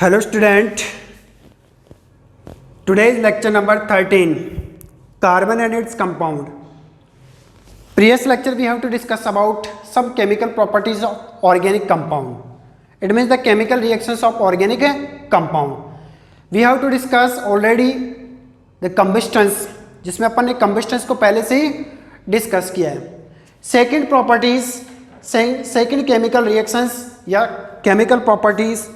Hello student, today is lecture number 13, carbon and its compound. Previous lecture we have to discuss about some chemical properties of organic compound. It means the chemical reactions of organic compound. We have to discuss already the combustions, जिसमें अपन ने combustions को पहले से ही discuss किया है. Second properties, second chemical reactions या chemical properties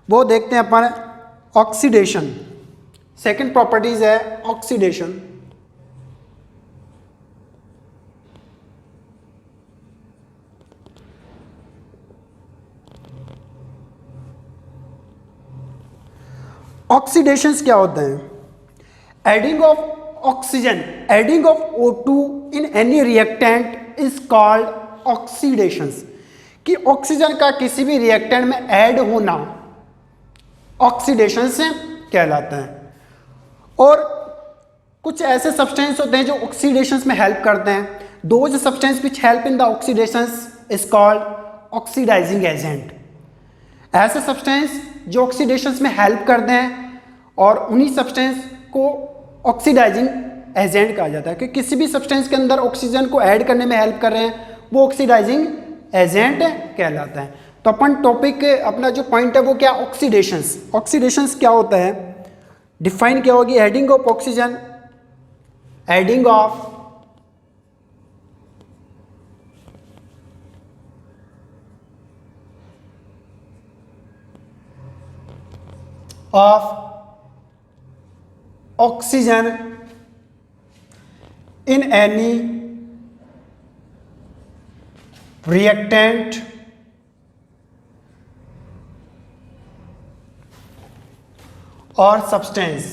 वो देखते हैं अपन. ऑक्सीडेशन, सेकेंड प्रॉपर्टीज है ऑक्सीडेशन. ऑक्सीडेशंस क्या होते हैं? Adding of oxygen, adding of O2 in any reactant is called oxidations. कि ऑक्सीजन का किसी भी रिएक्टेंट में ऐड होना ऑक्सीडेशन से कहलाता है. और कुछ ऐसे सब्सटेंस होते हैं जो ऑक्सीडेशन में हेल्प करते हैं. Those substance which help in the oxidations is called oxidizing agent. ऐसे सब्सटेंस जो ऑक्सीडेशन में हेल्प करते हैं और उन्हीं सब्सटेंस को ऑक्सीडाइजिंग एजेंट कहा जाता है. कि किसी भी सब्सटेंस के अंदर ऑक्सीजन को ऐड करने में हेल्प कर रहे हैं वो ऑक्सीडाइजिंग एजेंट कहलाता है. तो अपन टॉपिक अपना जो पॉइंट है वो क्या? ऑक्सीडेशंस. ऑक्सीडेशंस क्या होता है? डिफाइन क्या होगी? Adding of oxygen, adding of oxygen in any reactant or substance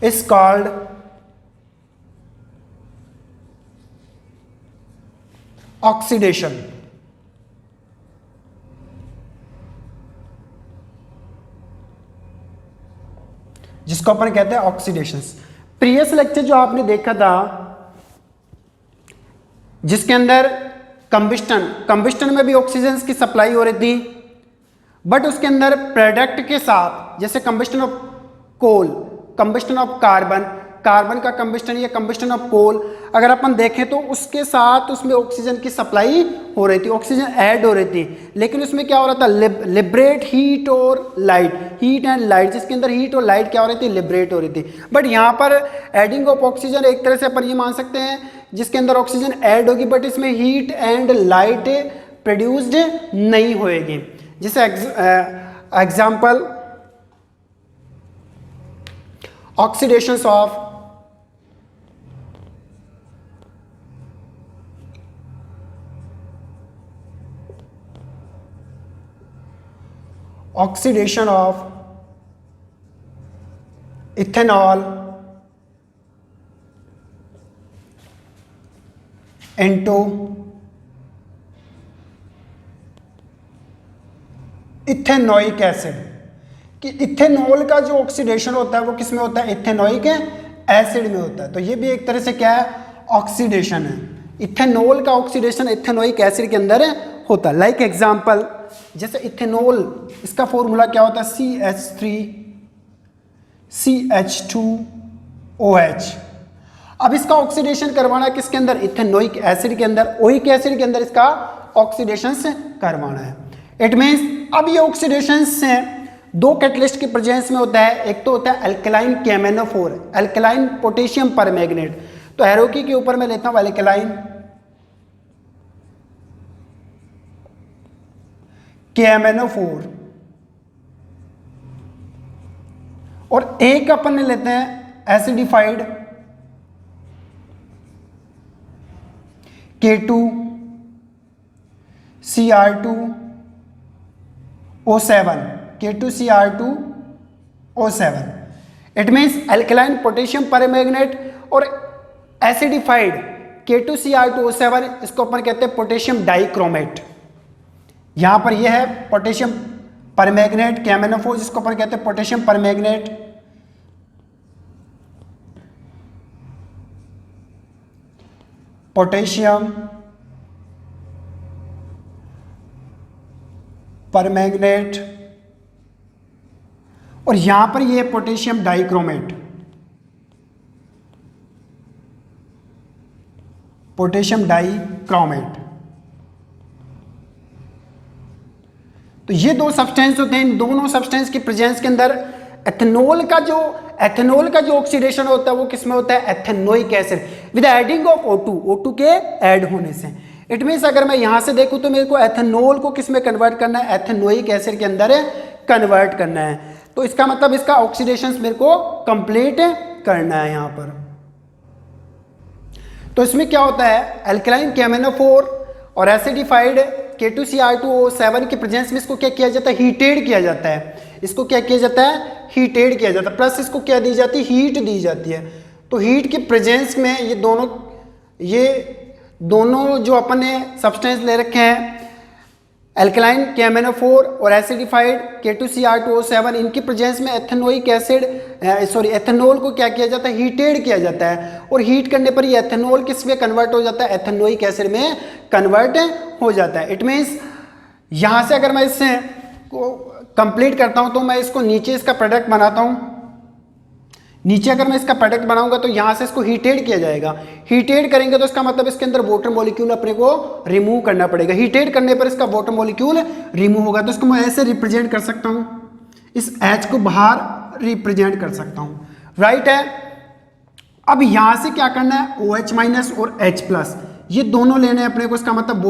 is called oxidation. जिसको अपन कहते हैं ऑक्सीडेशंस. प्रीवियस लेक्चर जो आपने देखा था जिसके अंदर कंबस्टन में भी ऑक्सीजन की सप्लाई हो रही थी, बट उसके अंदर प्रोडक्ट के साथ जैसे combustion of coal, combustion of carbon का कंबस्टन या कंबस्टन ऑफ कोल अगर अपन देखें तो उसके साथ उसमें ऑक्सीजन की सप्लाई हो रही थी, ऑक्सीजन ऐड हो रही थी. लेकिन उसमें क्या हो रहा था? लिबरेट हीट और लाइट, हीट एंड लाइट, जिसके अंदर हीट और लाइट क्या हो रही थी? लिबरेट हो रही थी. बट यहाँ पर एडिंग ऑफ ऑक्सीजन एक तरह से अपन ये मान सकते हैं जिसके अंदर ऑक्सीजन ऐड होगी बट इसमें हीट एंड लाइट प्रोड्यूस्ड नहीं होएगी. जैसे example oxidations of oxidation of ethanol into ethanoic acid. कि इथेनॉल का जो ऑक्सीडेशन होता है वो किस में होता है? इथेनोइक एसिड में होता है. तो ये भी एक तरह से क्या है? ऑक्सीडेशन है. इथेनॉल का ऑक्सीडेशन इथेनोइक एसिड के अंदर होता है. लाइक एग्जांपल जैसे इथेनॉल, इसका फॉर्मूला क्या होता है? CH3CH2OH. अब इसका ऑक्सीडेशन करवाना किसके अंदर? इथेनोइक एसिड के अंदर, ओइक एसिड के अंदर इसका ऑक्सीडेशन से करवाना है. इट मींस अब ये ऑक्सीडेशन से दो कैटलिस्ट के प्रेजेंस में होता है. एक तो होता है alkaline KMnO4, alkaline potassium permanganate. तो हेरोकी के ऊपर मैं लेता हूं अल्कलाइन KMnO4 और एक अपन ने लेते हैं acidified K2Cr2O7, K2Cr2O7. It means alkaline potassium permanganate और एसिडिफाइड K2Cr2O7, इसको अपन कहते हैं पोटेशियम डाइक्रोमेट. यहां पर यह है पोटेशियम परमैंगनेट KMnO4, जिसको अपन कहते हैं पोटेशियम परमैंगनेट. पोटेशियम परमैंगनेट, और यहां पर ये पोटेशियम डाइक्रोमेट, पोटेशियम डाइक्रोमेट। तो ये दो सब्सटेंस होते हैं। इन दोनों सब्सटेंस की प्रेजेंस के अंदर एथेनॉल का जो ऑक्सीडेशन होता है वो किसमें होता है, ethanoic acid with adding of O2 के ऐड होने से। इट मीन्स अगर मैं यहां से देखूं तो मेरे को एथेनॉल को किस में कन्वर्ट करना है, एथेनोइक एसिड के अंदर कन्वर्ट करना है। तो इसका मतलब इसका ऑक्सीडेशन मेरे को कंप्लीट करना है यहां पर। तो इसमें क्या होता है, एल्कलाइन KMnO4 और एसिडिफाइड K2Cr2O7 की प्रेजेंस में इसको क्या किया जाता है, हीटेड किया जाता है। इसको क्या किया जाता है, हीटेड किया जाता है। प्लस इसको क्या दी जाती है, हीट दी जाती है। तो हीट की प्रेजेंस में ये दोनों जो अपन ने सब्सटेंस ले रखे हैं, एल्कलाइन KMnO4 और एसिडिफाइड K2Cr2O7, इनकी प्रेजेंस में एथेनोइक एसिड एथेनॉल को क्या किया जाता है, हीटेड किया जाता है। और हीट करने पर ये एथेनॉल किस में कन्वर्ट हो जाता है, एथेनोइक एसिड में कन्वर्ट हो जाता है। इट मीन्स यहाँ से अगर मैं इससे को कंप्लीट करता हूँ तो मैं इसको नीचे इसका प्रोडक्ट बनाता हूँ। नीचे अगर मैं इसका प्रोडक्ट बनाऊंगा तो यहाँ से इसको हीटेड किया जाएगा। हीटेड करेंगे तो इसका मतलब इसके अंदर वाटर मॉलिक्यूल अपने को रिमूव करना पड़ेगा। हीटेड करने पर इसका वाटर मॉलिक्यूल रिमूव होगा। तो इसको मैं ऐसे रिप्रेजेंट कर सकता हूँ, इस H को बाहर रिप्रेजेंट कर सकता हूँ, राइट है। अब यहाँ से क्या करना है, OH- और H+, ये दोनों लेने हैं अपने को। इसका मतलब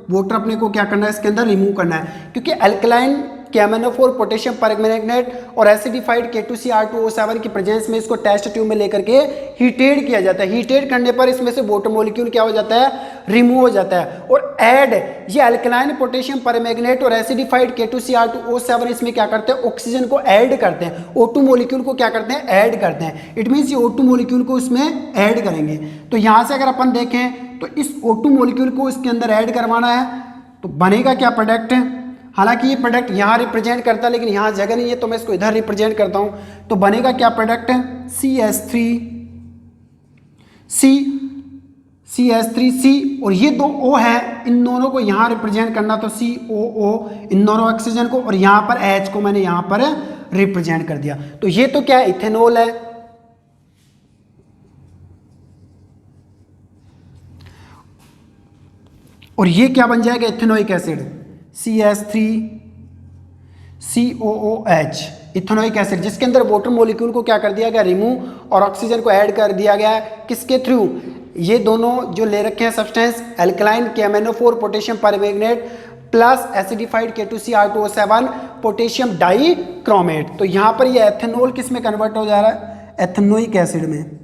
वाटर अपने को क्या करना है, इसके अंदर रिमूव करना है। क्योंकि एल्कलाइन KMnO4, पोटेशियम परमैंगनेट और एसिडिफाइड K2Cr2O7 की प्रेजेंस में इसको टेस्ट ट्यूब में लेकर के हीटेड किया जाता है। हीटेड करने पर इसमें से वाटर मॉलिक्यूल क्या हो जाता है, रिमूव हो जाता है। और ऐड ये एल्कलाइन पोटेशियम परमैंगनेट और एसिडिफाइड K2Cr2O7 इसमें क्या करते हैं, ऑक्सीजन को ऐड करते हैं, O2 मॉलिक्यूल को क्या करते हैं, ऐड करते हैं। इट मीन्स ये O2 मॉलिक्यूल को इसमें ऐड करेंगे। तो यहाँ से अगर अपन देखें तो इस O2 मॉलिक्यूल को इसके अंदर ऐड करवाना है तो बनेगा क्या प्रोडक्ट है। हालांकि ये प्रोडक्ट यहाँ रिप्रेजेंट करता है लेकिन यहाँ जगह नहीं है तो मैं इसको इधर रिप्रेजेंट करता हूँ। तो बनेगा क्या प्रोडक्ट है, CH3C और ये दो O है, इन दोनों को यहाँ रिप्रेजेंट करना तो COO, इन दोनों ऑक्सीजन को, और यहाँ पर H को मैंने यहाँ पर रिप्रेजेंट कर दिया। तो ये तो क्या है, इथेनॉल है। और ये क्या बन जाएगा, ethanoic acid, CH3COOH, ethanoic acid, जिसके अंदर वाटर मॉलिक्यूल को क्या कर दिया गया, रिमूव, और ऑक्सीजन को ऐड कर दिया गया है। किसके थ्रू, ये दोनों जो ले रखे हैं substance, alkaline KMnO4 potassium permanganate plus acidified K2Cr2O7 potassium dichromate. तो यहाँ पर ये एथेनॉल किस में कन्वर्ट हो जा रहा है, एथेनोइक एसिड में,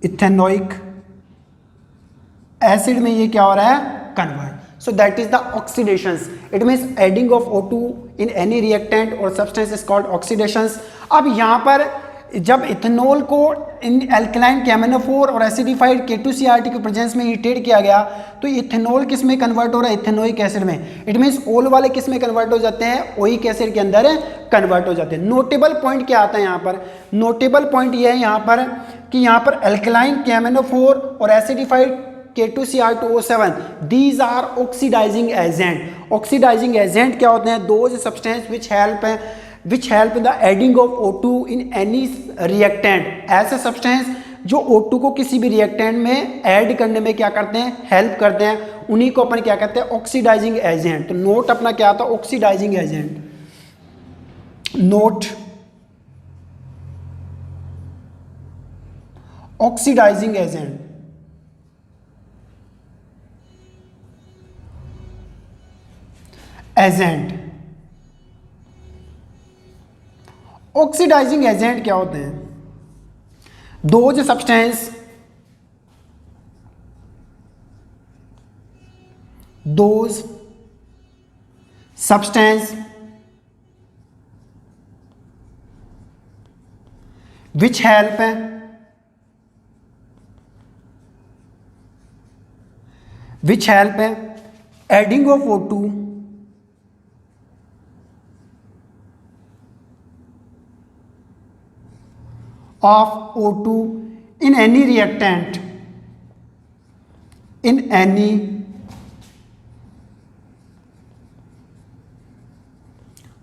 इथेनोइक एसिड में ये क्या हो रहा है, convert. So that is the oxidations. It means adding of O2 in any reactant or substance is called oxidations. अब यहाँ पर जब इथेनॉल को इन एल्कलाइन KMnO4 और एसिडिफाइड K2Cr2 के प्रेजेंस में हीटेड किया गया तो इथेनॉल किस में कन्वर्ट हो रहा है, इथेनोइक एसिड में। इट मीन्स ओल वाले किस में कन्वर्ट हो जाते हैं, ओइक एसिड के अंदर कन्वर्ट हो जाते हैं। नोटेबल पॉइंट क्या आता है यहाँ पर, नोटेबल पॉइंट ये है यहाँ पर कि यहाँ पर एल्कलाइन KMnO4 और acidified K2Cr2O7 these are oxidizing agent। oxidizing agent क्या होते हैं, those substance which help in the adding of O2 in any reactant। ऐसे सब्सटेंस जो O2 को किसी भी रिएक्टेंट में ऐड करने में क्या करते हैं, हेल्प करते हैं, उन्हीं को अपन क्या कहते हैं, ऑक्सीडाइजिंग एजेंट। तो नोट अपना क्या आता है, oxidizing agent, note oxidizing agent. Agent, oxidizing agent क्या होते हैं, दोज सब्सटेंस विच हेल्प है adding of O2 of O2 in any reactant in any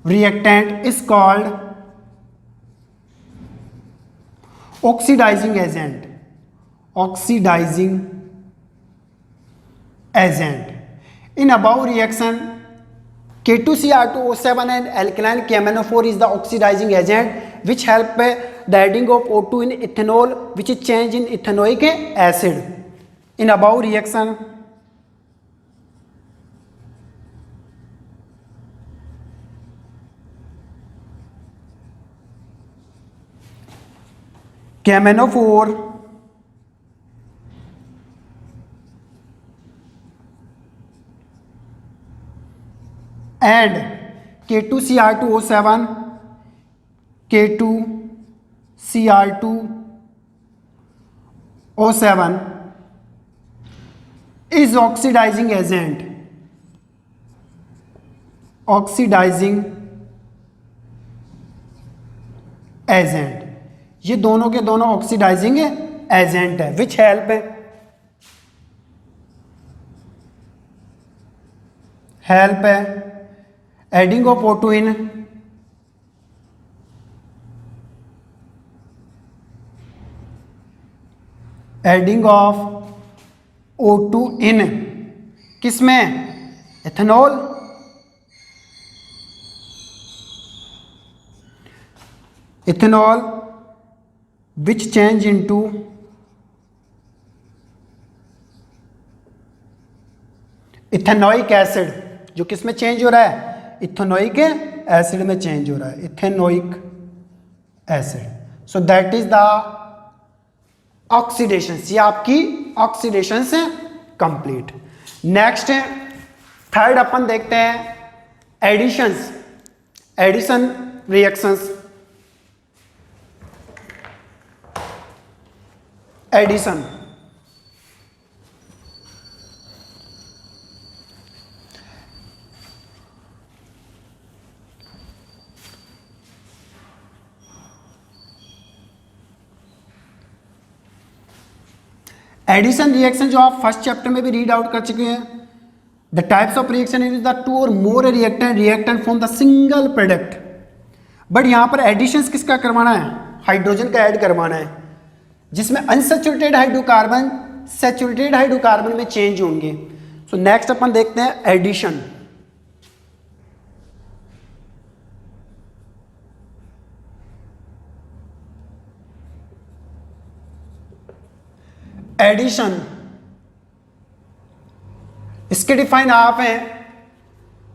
reactant is called oxidizing agent. Oxidizing agent. In above reaction, K2Cr2O7 and alkaline KMnO4 is the oxidizing agent which help the adding of O2 in ethanol, which is changed in ethanoic acid. In above reaction, KMnO4 and K2Cr2O7, K2Cr2O7 is oxidizing agent. Oxidizing agent, ये दोनों के दोनों oxidising agent है विच help है adding of O2 in adding of O2 इन किसमें ethanol ethanol which change into ethanoic acid, जो किस में चेंज हो रहा है इथेनोइक एसिड में चेंज हो रहा है ethanoic acid. So that is the oxidation. ये आपकी ऑक्सीडेशन से कंप्लीट. नेक्स्ट थर्ड अपन देखते हैं additions, addition reactions. Addition addition reaction जो आप फर्स्ट चैप्टर में भी रीड आउट कर चुके हैं. The types of reaction is the two और more reactant form the single product. But यहां पर एडिशन किसका करवाना है, हाइड्रोजन का ऐड करवाना है, जिसमें अनसैचुरेटेड हाइड्रोकार्बन सैचुरेटेड हाइड्रोकार्बन में चेंज होंगे. सो नेक्स्ट अपन देखते हैं एडिशन. एडिशन इसके डिफाइन आप हैं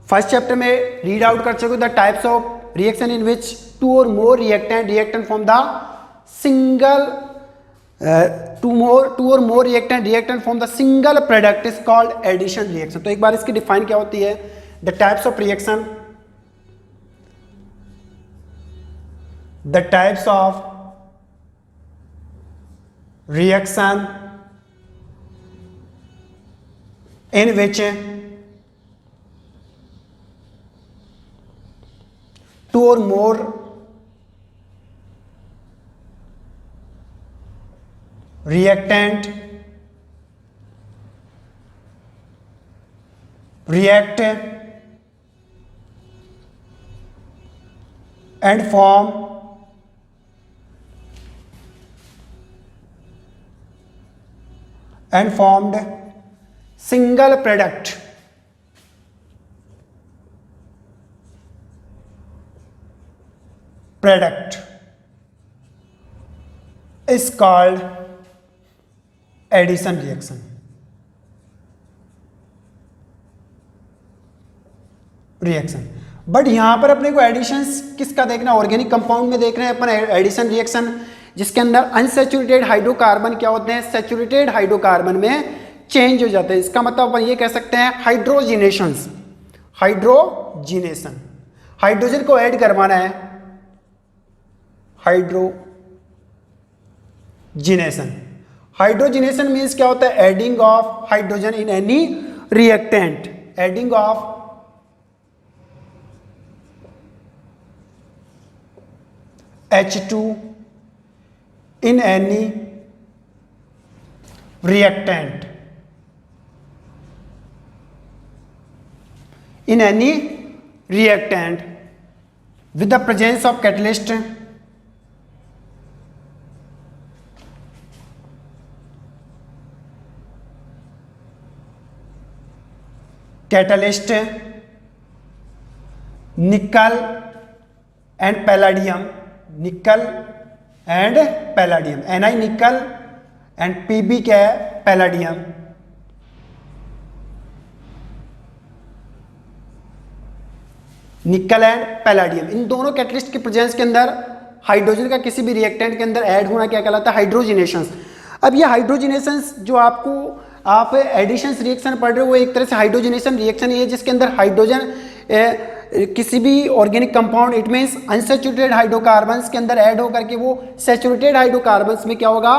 फर्स्ट चैप्टर में रीड आउट कर चुके. The types of reaction in which two और more reactant form the single two और more reactant form the single product is called addition reaction. तो एक बार इसकी डिफाइन क्या होती है. The types of reaction, the types of reaction in which two or more reactant react and formed single product is called addition reaction. But यहां पर अपने को एडिशन किसका देखना, ऑर्गेनिक कंपाउंड में देख रहे हैं अपन एडिशन रिएक्शन जिसके अंदर अनसैचुरेटेड हाइड्रोकार्बन क्या होते हैं सैचुरेटेड हाइड्रोकार्बन में चेंज हो जाते हैं. इसका मतलब अपन ये कह सकते हैं हाइड्रोजिनेशन. हाइड्रोजन को ऐड करवाना है, हाइड्रोजिनेशन मीन्स क्या होता है adding of hydrogen in any reactant. Adding of H2 in any reactant in any reactant with the presence of catalyst nickel and palladium, nickel and palladium, Ni nickel and Pb क्या है, palladium. निकल and palladium, इन दोनों catalyst के presence के अंदर hydrogen का किसी भी रिएक्टेंट के अंदर ऐड होना क्या कहलाता है, हाइड्रोजिनेशंस। अब ये हाइड्रोजिनेशंस जो आपको आप एडिशंस रिएक्शन पढ़ रहे हो वो एक तरह से हाइड्रोजिनेशन रिएक्शन है जिसके अंदर हाइड्रोजन किसी भी organic compound it means unsaturated hydrocarbons के अंदर ऐड होकर के वो सैचुरेटेड हाइड्रोकार्बन्स में क्या होगा,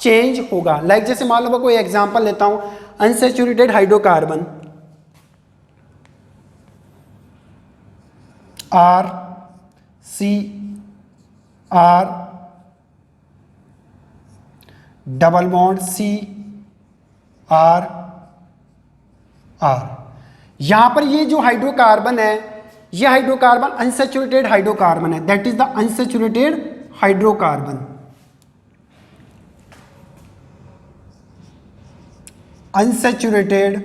चेंज होगा। लाइक जैसे मान लो मैं कोई एग्जांपल लेता हूं, unsaturated hydrocarbon R C R double bond C R R, यहां पर ये जो हाइड्रोकार्बन है ये हाइड्रोकार्बन अनसैचुरेटेड हाइड्रोकार्बन है, that is the unsaturated hydrocarbon. Unsaturated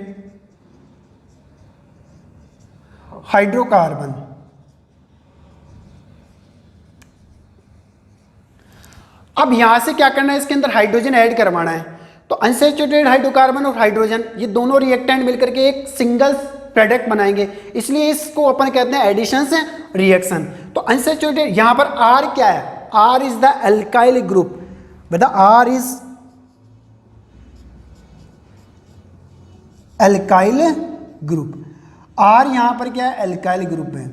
hydrocarbon. अब यहां से क्या करना है, इसके अंदर हाइड्रोजन ऐड करवाना है। तो अनसैचुरेटेड हाइड्रोकार्बन और हाइड्रोजन ये दोनों रिएक्टेंट मिलकर के एक सिंगल प्रोडक्ट बनाएंगे, इसलिए इसको अपन कहते हैं एडिशंस रिएक्शन। तो अनसैचुरेटेड यहां पर आर क्या है, R is the alkyl group, बेटा R is alkyl group. R यहां पर क्या है, एल्काइल ग्रुप है।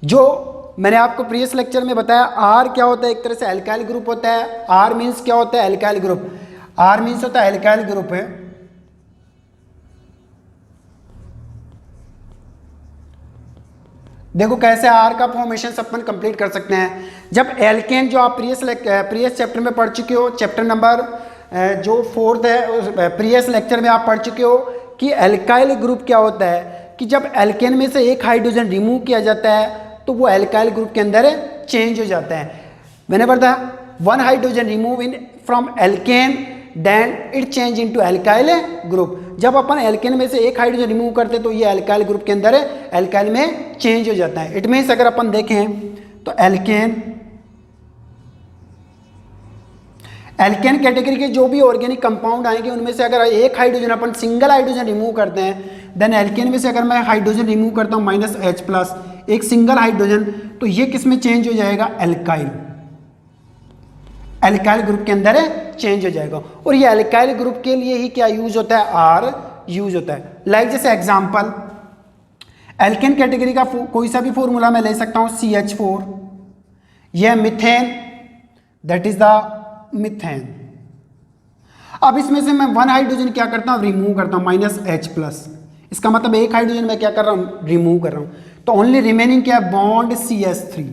जो मैंने आपको प्रीवियस लेक्चर में बताया आर क्या होता है, एक तरह से एल्काइल ग्रुप होता है। आर मीन्स क्या होता है, एल्काइल ग्रुप। आर मीन्स होता है एल्काइल ग्रुप है। देखो कैसे आर का फॉर्मेशन अपन कंप्लीट कर सकते हैं। जब एल्केन जो आप प्रीवियस चैप्टर में पढ़ चुके हो, चैप्टर नंबर जो 4th है प्रीवियस लेक्चर में आप पढ़ चुके हो कि एल्काइल ग्रुप क्या होता है, कि जब एल्केन में से एक हाइड्रोजन रिमूव किया जाता है तो वो एल्काइल ग्रुप के अंदर चेंज हो जाता है। मैंने बताया one hydrogen remove in from alkane then it change into alkyl group. जब अपन एल्केन में से एक हाइड्रोजन रिमूव करते तो ये एल्काइल ग्रुप के अंदर एल्काइल में चेंज हो जाता है। इट मीन्स अगर अपन देखें तो एल्केन कैटेगरी के जो भी ऑर्गेनिक कंपाउंड आएंगे उनमें से अगर एक हाइड्रोजन अपन सिंगल हाइड्रोजन रिमूव करते हैं, देन एल्केन में से अगर मैं हाइड्रोजन रिमूव करता हूं -H+, एक सिंगल हाइड्रोजन, तो ये किस में चेंज हो जाएगा, एल्काइल, एल्काइल ग्रुप के अंदर चेंज हो जाएगा। और ये एल्काइल ग्रुप के लिए ही क्या यूज होता है, आर यूज होता है। लाइक जैसे एग्जांपल एल्केन कैटेगरी का कोई सा भी फॉर्मूला मैं ले सकता हूं, CH4, यह methane, that is the methane. अब इसमें से मैं वन हाइड्रोजन क्या करता हूं, रिमूव करता हूं -H+, इसका मतलब एक हाइड्रोजन मैं क्या कर रहा हूं, रिमूव कर रहा हूं। तो ओनली रिमेनिंग क्या है, बॉन्ड CH3।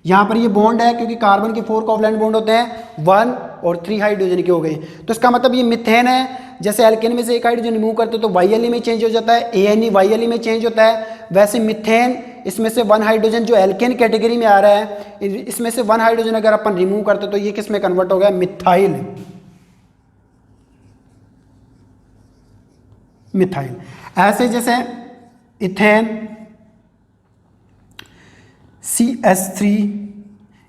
यहां पर ये बॉन्ड है क्योंकि कार्बन के 4 कोवैलेंट बॉन्ड होते हैं, 1 और 3 हाइड्रोजन के हो गए, तो इसका मतलब ये मिथेन है। जैसे एल्केन में से एक हाइड्रोजन रिमूव करते तो YLE में चेंज हो जाता है, ANE YLE में चेंज होता है। वैसे मिथेन, इसमें से वन हाइड्रोजन जो एल्केन कैटेगरी में आ रहा है, इसमें से वन हाइड्रोजन अगर अपन रिमूव करते तो ये किस में कन्वर्ट हो गया, मिथाइल। मिथाइल। ऐसे जैसे इथेन CH3,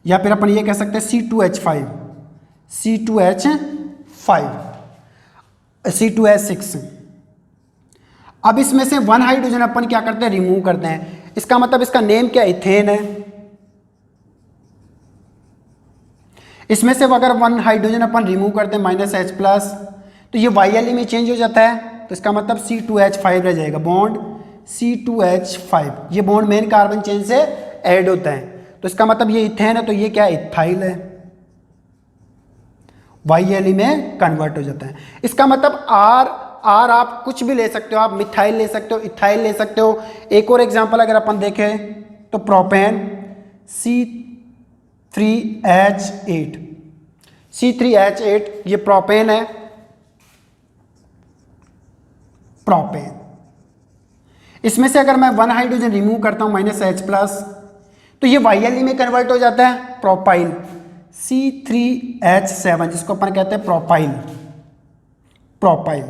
या फिर अपन ये कह सकते हैं C2H5, C2H6। अब इसमें से वन हाइड्रोजन अपन क्या करते हैं, रिमूव करते हैं। इसका मतलब इसका नेम क्या, इथेन है। इसमें से अगर वन हाइड्रोजन अपन रिमूव करते हैं -H+, तो ये YLE में चेंज हो जाता है, तो इसका मतलब C2H5 रह जाएगा, बॉन्ड C2H5। ये बॉन्ड मेन कार्बन चेन से ऐड होता है, तो इसका मतलब ये इथेन है, तो ये क्या है, इथाइल है, YLE में कन्वर्ट हो जाता है। इसका मतलब आर आप कुछ भी ले सकते हो, आप मिथाइल ले सकते हो, इथाइल ले सकते हो। एक और एग्जांपल अगर अपन देखें तो प्रोपेन C3H8, ये प्रोपेन है, प्रोपेन। इसमें से अगर मैं 1 हाइड्रोजन रिमूव करता हूं -H+, तो ये YLE में कन्वर्ट हो जाता है प्रोपाइल C3H7, जिसको अपन कहते हैं प्रोपाइल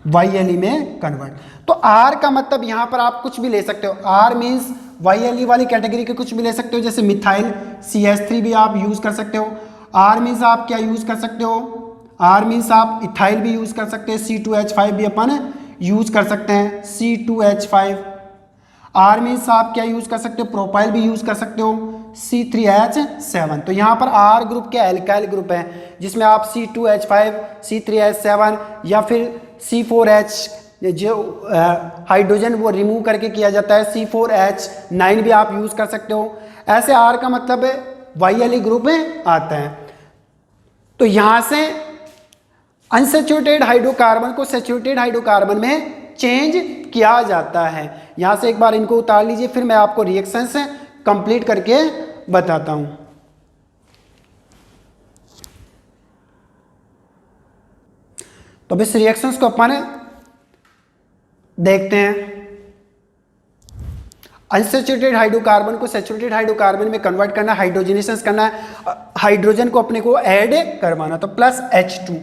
YLE में कन्वर्ट। तो R का मतलब यहां पर आप कुछ भी ले सकते हो, R मीन्स YLE वाली कैटेगरी के कुछ भी ले सकते हो, जैसे मिथाइल CH3 भी आप यूज कर सकते हो। R मीन्स आप क्या यूज कर सकते हो, R मीन्स आप इथाइल भी यूज कर सकते हैं, C2H5 भी अपन यूज कर सकते हैं, C2H5। R मीन्स आप क्या यूज कर सकते हो, प्रोपाइल भी यूज कर सकते हो, C3H7। तो यहाँ पर R ग्रुप क्या एल्काइल ग्रुप है, जिसमें आप C2H5, C3H7 या फिर C4H जो हाइड्रोजन वो रिमूव करके किया जाता है, C4H9 भी आप यूज कर सकते हो। ऐसे R का मतलब YLE ग्रुप में आता है। तो यहां से अनसैचुरेटेड हाइड्रोकार्बन को सैचुरेटेड हाइड्रोकार्बन में चेंज किया जाता है। यहां से एक बार इनको उतार लीजिए, फिर मैं आपको रिएक्शंस कंप्लीट करके बताता हूं। तो अब इस रिएक्शंस को अपन देखते हैं। अनसैचुरेटेड हाइड्रोकार्बन को सैचुरेटेड हाइड्रोकार्बन में कन्वर्ट करना, हाइड्रोजनेशन करना है, हाइड्रोजन को अपने को ऐड करवाना, तो +H2।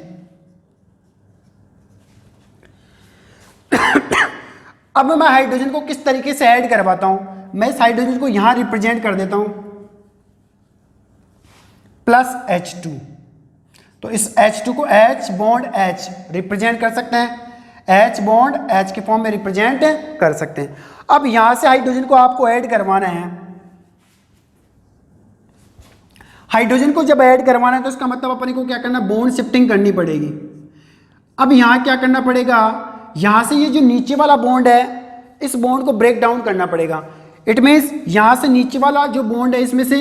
अब मैं हाइड्रोजन को किस तरीके से ऐड करवाता हूं, मैं इस हाइड्रोजन को यहां रिप्रेजेंट कर देता हूं +H2। तो इस H2 को H बॉन्ड H रिप्रेजेंट कर सकते हैं, H बॉन्ड H के फॉर्म में रिप्रेजेंट कर सकते हैं। अब यहां से हाइड्रोजन को आपको ऐड करवाना है। हाइड्रोजन को जब ऐड करवाना है तो इसका मतलब अपने को क्या करना, बॉन्ड शिफ्टिंग करनी पड़ेगी। अब यहां क्या करना पड़ेगा, यहां से ये जो नीचे वाला बॉन्ड है, इस बॉन्ड को ब्रेक डाउन करना पड़ेगा। इट मीन्स यहां से नीचे वाला जो बॉन्ड है, इसमें से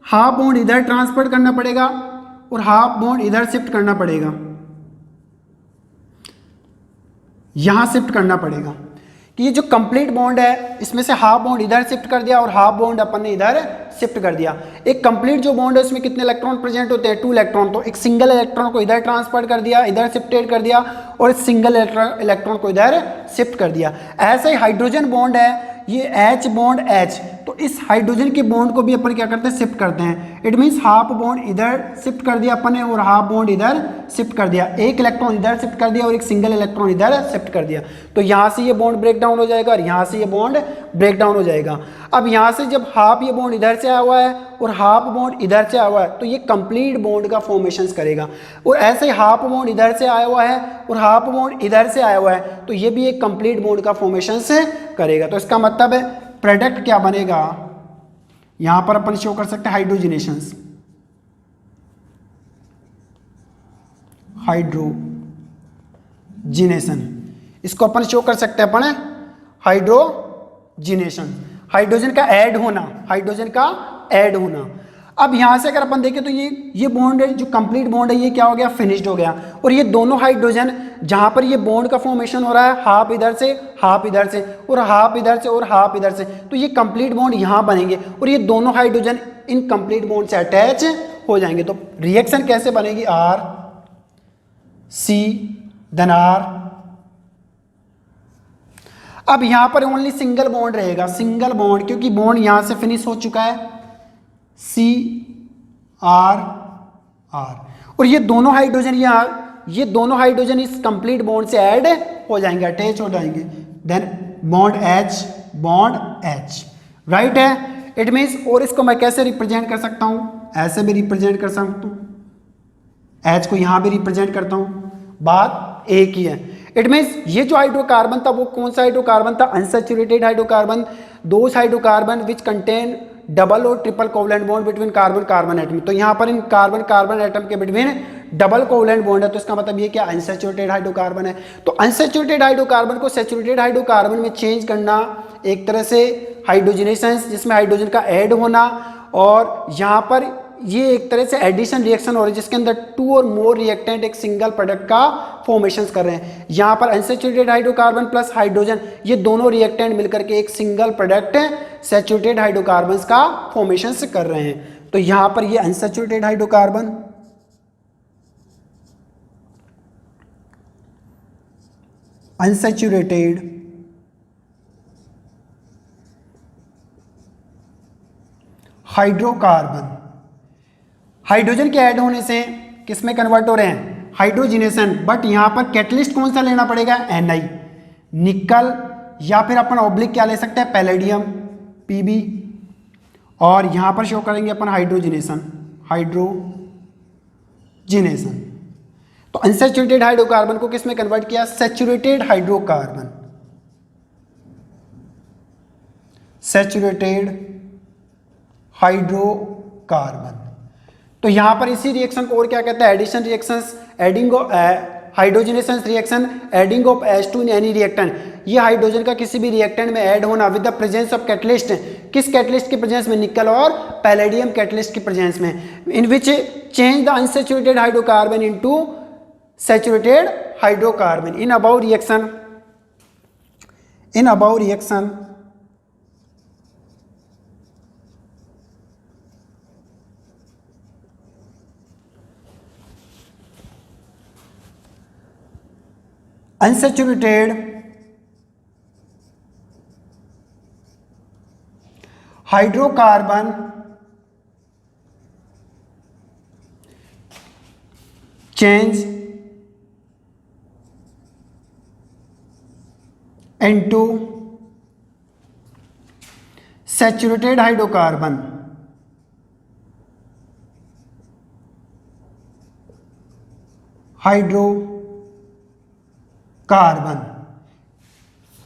हाफ बॉन्ड इधर ट्रांसफर करना पड़ेगा और हाफ बॉन्ड इधर शिफ्ट करना पड़ेगा, यहां शिफ्ट करना पड़ेगा कि ये जो कंप्लीट बॉन्ड है, इसमें से हाफ बॉन्ड इधर शिफ्ट कर दिया और हाफ बॉन्ड अपन ने इधर शिफ्ट कर दिया। एक कंप्लीट जो बॉन्ड है उसमें कितने इलेक्ट्रॉन प्रेजेंट होते हैं, 2 इलेक्ट्रॉन। तो एक सिंगल इलेक्ट्रॉन को इधर ट्रांसफर कर दिया, इधर शिफ्टेड कर दिया, और सिंगल इलेक्ट्रॉन को इधर शिफ्ट कर दिया। ऐसा ही हाइड्रोजन बॉन्ड है, ये H बॉन्ड H, तो इस हाइड्रोजन के बॉन्ड को भी अपन क्या करते हैं, शिफ्ट करते हैं। इट मीन्स हाफ बॉन्ड इधर शिफ्ट कर दिया अपन ने और हाफ बॉन्ड इधर शिफ्ट कर दिया, एक इलेक्ट्रॉन इधर शिफ्ट कर दिया और एक सिंगल इलेक्ट्रॉन इधर शिफ्ट कर दिया। तो यहाँ से ये बॉन्ड ब्रेक डाउन हो जाएगा और यहाँ से ये बॉन्ड ब्रेक डाउन हो जाएगा। अब यहाँ से जब हाफ ये बॉन्ड इधर से आया हुआ है और हाफ बॉन्ड इधर से आया हुआ है, तो ये कंप्लीट बॉन्ड का फॉर्मेशन करेगा। और ऐसे ही हाफ बॉन्ड इधर से आया हुआ है और हाफ बॉन्ड इधर से आया हुआ है, तो ये भी एक कंप्लीट बॉन्ड का फॉर्मेशन करेगा। तो इसका मतलब है प्रोडक्ट क्या बनेगा, यहां पर अपन शो कर सकते हैं हाइड्रोजनेशंस, हाइड्रोजिनेशन, इसको अपन शो कर सकते हैं अपन हाइड्रोजिनेशन, हाइड्रोजन का ऐड होना, हाइड्रोजन का ऐड होना। अब यहां से अगर अपन देखें तो ये बॉन्ड है, जो कंप्लीट बॉन्ड है, ये क्या हो गया, फिनिश्ड हो गया। और ये दोनों हाइड्रोजन जहां पर ये बॉन्ड का फॉर्मेशन हो रहा है, हाफ इधर से हाफ इधर से और हाफ इधर से और हाफ इधर से, तो ये कंप्लीट बॉन्ड यहां बनेंगे और ये दोनों हाइड्रोजन इन कंप्लीट बॉन्ड से अटैच हो जाएंगे। तो रिएक्शन कैसे बनेगी, R C देन R। अब यहां पर ओनली सिंगल बॉन्ड रहेगा, सिंगल बॉन्ड, क्योंकि बॉन्ड यहां से फिनिश हो चुका है, CR R। और ये दोनों हाइड्रोजन ये दोनों हाइड्रोजन इस कंप्लीट बॉन्ड से ऐड हो जाएंगे, अटैच हो जाएंगे। देन बॉन्ड H राइट है। इट मीन्स, और इसको मैं कैसे रिप्रेजेंट कर सकता हूं, ऐसे भी रिप्रेजेंट कर सकता हूं, H को यहां भी रिप्रेजेंट करता हूं, बात एक ही है। इट मीन्स ये जो हाइड्रोकार्बन था वो कौन सा हाइड्रोकार्बन था, unsaturated hydrocarbon, those hydrocarbon which contain double or triple covalent bond between carbon carbon atom. तो यहाँ पर इन कार्बन कार्बन एटम के बिटवीन डबल कोवलेंट बॉन्ड है, तो इसका मतलब ये क्या, अनसैचुरेटेड हाइड्रोकार्बन है। तो अनसैचुरेटेड हाइड्रोकार्बन को सैचुरेटेड हाइड्रोकार्बन में चेंज करना एक तरह से हाइड्रोजनेशन, जिसमें हाइड्रोजन का ऐड होना, और यहाँ पर ये एक तरह से एडिशन रिएक्शन हो रही है जिसके अंदर 2 और मोर रिएक्टेंट एक सिंगल प्रोडक्ट का फॉर्मेशन कर रहे हैं। यहाँ पर अनसैचुरेटेड हाइड्रोकार्बन प्लस हाइड्रोजन, ये दोनों रिएक्टेंट मिलकर के एक सिंगल प्रोडक्ट सैचुरेटेड हाइड्रोकार्बन्स का फॉर्मेशन कर रहे हैं। तो यहाँ पर ये unsaturated hydrocarbon, unsaturated hydrocarbon, hydrogen के ऐड होने से किस में कन्वर्ट हो रहे हैं, हाइड्रोजिनेशन। बट यहां पर कैटलिस्ट कौन सा लेना पड़ेगा, Na, निकल, या फिर अपन ऑब्लिक क्या ले सकते हैं, पैलेडियम Pb, और यहां पर शो करेंगे अपन हाइड्रोजिनेशन, हाइड्रोजिनेशन। तो अनसैचुरेटेड हाइड्रोकार्बन को किस में कन्वर्ट किया, सैचुरेटेड हाइड्रोकार्बन, सैचुरेटेड हाइड्रोकार्बन। तो यहां पर इसी रिएक्शन को और क्या कहते हैं, addition reactions, adding of hydrogenation reaction, adding of H2 in any reactant. ये हाइड्रोजन का किसी भी रिएक्टेंट में ऐड होना with the presence of catalyst, किस कैटलिस्ट के प्रेजेंस में, निकल और पैलेडियम कैटलिस्ट के प्रेजेंस में, in which change the unsaturated hydrocarbon into saturated hydrocarbon. In about reaction, in about reaction unsaturated hydrocarbon change into saturated hydrocarbon carbon.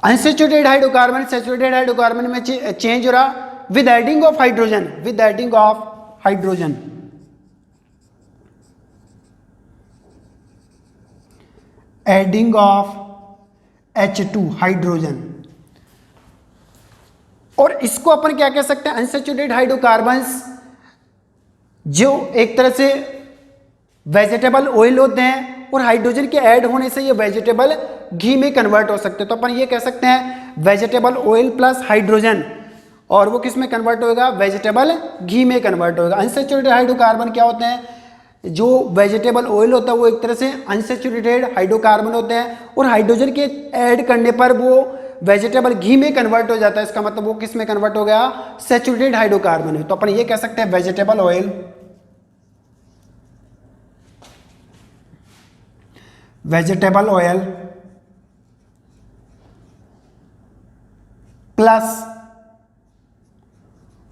Unsaturated hydrocarbon saturated hydrocarbon में change हो रहा with adding of hydrogen, with adding of hydrogen, adding of H2 hydrogen. और इसको अपन क्या कह सकते हैं, unsaturated hydrocarbons जो एक तरह से वेजिटेबल ऑयल होते हैं और हाइड्रोजन के ऐड होने से ये वेजिटेबल घी में कन्वर्ट हो सकते हैं। तो अपन ये कह सकते हैं वेजिटेबल ऑयल प्लस हाइड्रोजन, और वो किस में कन्वर्ट होगा, वेजिटेबल घी में कन्वर्ट होगा। अनसैचुरेटेड हाइड्रोकार्बन क्या होते हैं, जो वेजिटेबल ऑयल होता है वो एक तरह से अनसैचुरेटेड हाइड्रोकार्बन होते हैं, और हाइड्रोजन के ऐड करने पर वो वेजिटेबल घी में कन्वर्ट हो जाता है। इसका मतलब वो किस में कन्वर्ट हो गया, सैचुरेटेड हाइड्रोकार्बन है। तो अपन ये कह सकते हैं vegetable oil plus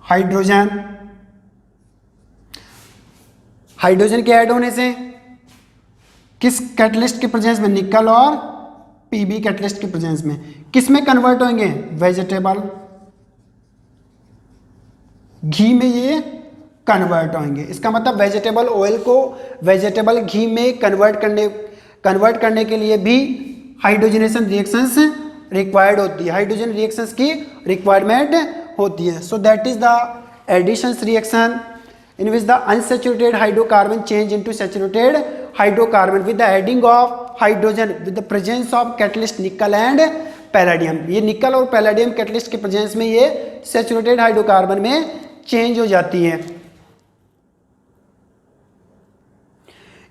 hydrogen, hydrogen के ऐड होने से किस कैटलिस्ट के प्रेजेंस में, निकल और Pb कैटलिस्ट के प्रेजेंस में किस में कन्वर्ट होंगे, वेजिटेबल घी में ये कन्वर्ट होंगे। इसका मतलब वेजिटेबल ऑयल को वेजिटेबल घी में कन्वर्ट करने के लिए भी हाइड्रोजनेशन रिएक्शंस रिक्वायर्ड होती है, हाइड्रोजन रिएक्शंस की रिक्वायरमेंट होती है। So that is the additions reaction in which the unsaturated hydrocarbon change into saturated hydrocarbon with the adding of hydrogen with the presence of catalyst nickel and palladium. ये nickel और palladium catalyst के presence में ये saturated hydrocarbon में change हो जाती है।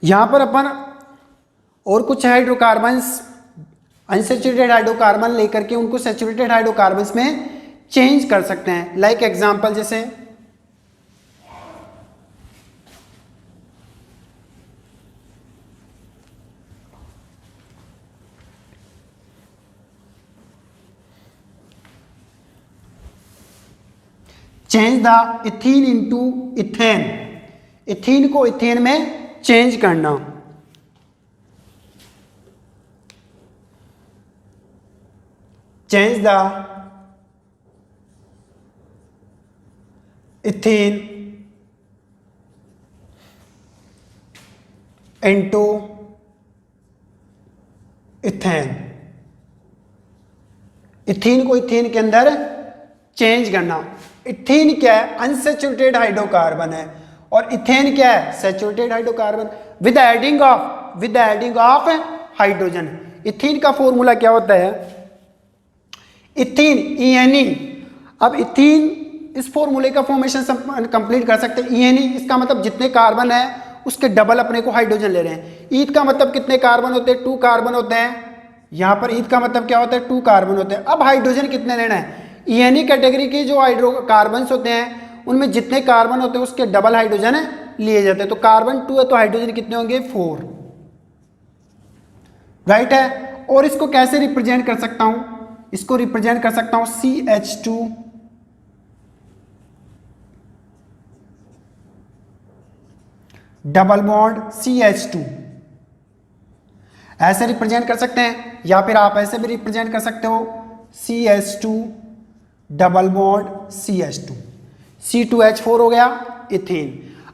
यहां पर अपन और कुछ हाइड्रोकार्बन्स अनसैचुरेटेड हाइड्रोकार्बन लेकर के उनको सैचुरेटेड हाइड्रोकार्बन्स में चेंज कर सकते हैं। लाइक एग्जांपल जैसे change the ethene into ethane, ethene को इथेन में चेंज करना, change the ethane into ethane, ethene को इथेन के अंदर चेंज करना। इथीन क्या है, अनसैचुरेटेड हाइड्रोकार्बन है, और इथेन क्या है, saturated hydrocarbon with adding of hydrogen. Ethene का फॉर्मूला क्या होता है, इथीन ENE। अब इथीन इस फॉर्मूले का फॉर्मेशन कंप्लीट कर सकते हैं। ENE इसका मतलब जितने कार्बन है उसके डबल अपने को हाइड्रोजन ले रहे हैं। ईथ का मतलब कितने कार्बन होते हैं, 2 कार्बन होते हैं, यहाँ पर ईथ का मतलब क्या होता है, 2 कार्बन होते हैं। अब हाइड्रोजन कितने लेना है, ईएनई कैटेगरी के जो हाइड्रोकार्बन्स होते हैं उनमें जितने कार्बन होते हैं उसके डबल हाइड्रोजन लिए जाते हैं। तो कार्बन 2 है तो हाइड्रोजन कितने होंगे, 4, राइट है। और इसको कैसे रिप्रेजेंट कर सकता हूं, इसको रिप्रेजेंट कर सकता हूं CH2 डबल बॉन्ड CH2, ऐसे रिप्रेजेंट कर सकते हैं, या फिर आप ऐसे भी रिप्रेजेंट कर सकते हो CH2 double bond CH2, C2H4 हो गया इथेन।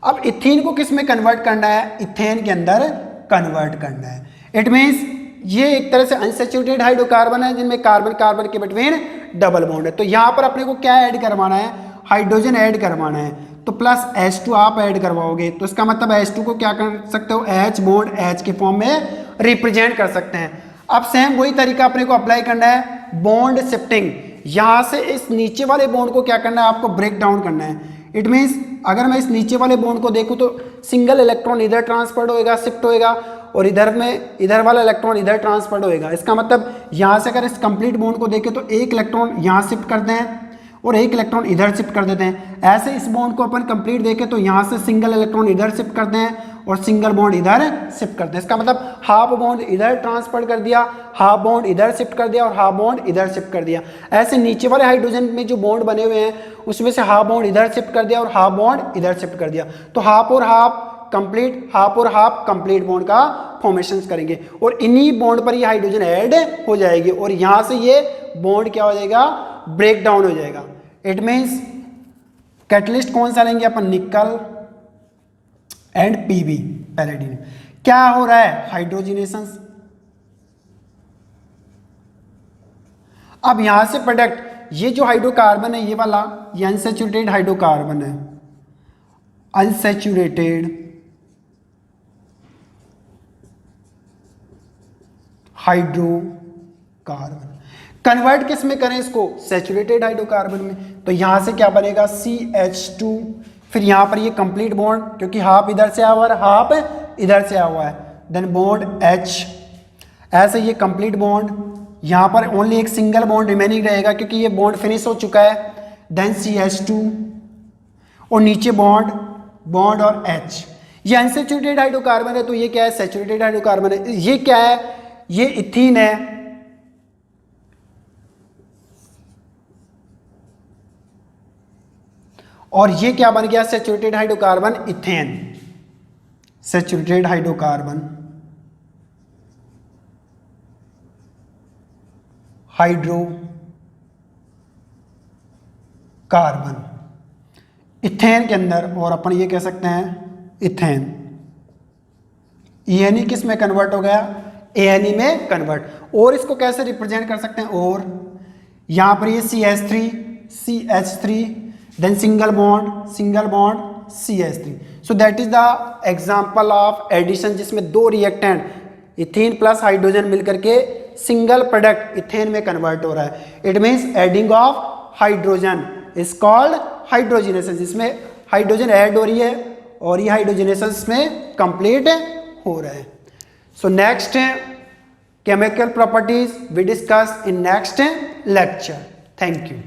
अब इथेन को किस में कन्वर्ट करना है, इथेन के अंदर कन्वर्ट करना है। इट मींस ये एक तरह से अनसैचुरेटेड हाइड्रोकार्बन है जिनमें कार्बन कार्बन के बिटवीन डबल बॉन्ड है। तो यहां पर अपने को क्या ऐड करवाना है, हाइड्रोजन ऐड करवाना है। तो प्लस H2 आप ऐड करवाओगे तो इसका मतलब H2 को क्या कर सकते हो, H बॉन्ड H के फॉर्म में रिप्रेजेंट कर सकते हैं। अब सेम वही तरीका अपने को अप्लाई करना है, बॉन्ड शिफ्टिंग। यहां से इस नीचे वाले बॉन्ड को क्या करना है, आपको ब्रेक डाउन करना है। इट मीन्स अगर मैं इस नीचे वाले बॉन्ड को देखूं तो सिंगल इलेक्ट्रॉन इधर ट्रांसफर होएगा, शिफ्ट होएगा, और इधर वाला इलेक्ट्रॉन इधर ट्रांसफर होएगा। इसका मतलब यहां से अगर इस कंप्लीट बॉन्ड को देखें तो एक इलेक्ट्रॉन यहां शिफ्ट करते हैं और एक इलेक्ट्रॉन इधर शिफ्ट कर देते हैं। ऐसे इस बॉन्ड को अपन कंप्लीट देखें तो यहाँ से सिंगल इलेक्ट्रॉन इधर शिफ्ट करते हैं और सिंगल बॉन्ड इधर शिफ्ट करते हैं। इसका मतलब हाफ बॉन्ड इधर ट्रांसफर कर दिया, हाफ बॉन्ड इधर शिफ्ट कर दिया और हाफ बॉन्ड इधर शिफ्ट कर दिया। ऐसे नीचे वाले हाइड्रोजन में जो बॉन्ड बने हुए हैं उसमें से हाफ बॉन्ड इधर शिफ्ट कर दिया और हाफ बॉन्ड इधर शिफ्ट कर दिया। तो हाफ और हाफ कंप्लीट, हाफ और हाफ कंप्लीट बॉन्ड का फॉर्मेशन करेंगे और इन्हीं बॉन्ड पर ये हाइड्रोजन ऐड हो जाएगी और यहाँ से ये बॉन्ड क्या हो जाएगा, ब्रेक डाउन हो जाएगा। इट मीन्स कैटलिस्ट कौन सा लेंगे अपन, निकल एंड पीबी पैलेडियम। क्या हो रहा है, हाइड्रोजिनेशन। अब यहां से प्रोडक्ट, ये जो हाइड्रोकार्बन है ये वाला, ये अनसैचुरेटेड हाइड्रोकार्बन है, अनसैचुरेटेड हाइड्रोकार्बन। कन्वर्ट किस में करें इसको, सैचुरेटेड हाइड्रोकार्बन में। तो यहां से क्या बनेगा, CH2, फिर यहां पर ये कंप्लीट बॉन्ड, क्योंकि हाफ इधर से आया हुआ है, हाफ इधर से आया हुआ है, देन बॉन्ड H, ऐसे ये कंप्लीट बॉन्ड। यहां पर ओनली एक सिंगल बॉन्ड रिमेनिंग रहेगा क्योंकि ये बॉन्ड फिनिश हो चुका है, देन CH2 और नीचे बॉन्ड और H। ये अनसैचुरेटेड हाइड्रोकार्बन है तो ये क्या है, सैचुरेटेड हाइड्रोकार्बन है। ये क्या है, ये इथीन है, और ये क्या बन गया, saturated hydrocarbon ethane, saturated hydrocarbon ethane के अंदर, और अपन ये कह सकते हैं इथेन। ENE किस में कन्वर्ट हो गया, ANE में कन्वर्ट। और इसको कैसे रिप्रेजेंट कर सकते हैं, और यहां पर ये CH3 then single bond CH3। so that is the example of addition जिसमें दो रिएक्टेंट इथेन प्लस हाइड्रोजन मिलकर के सिंगल प्रोडक्ट इथेन में कन्वर्ट हो रहा है। It means adding of hydrogen is called hydrogenation, जिसमें हाइड्रोजन ऐड हो रही है और ये हाइड्रोजिनेशन में कंप्लीट हो रहा है। So next chemical properties we discuss in next lecture. Thank you.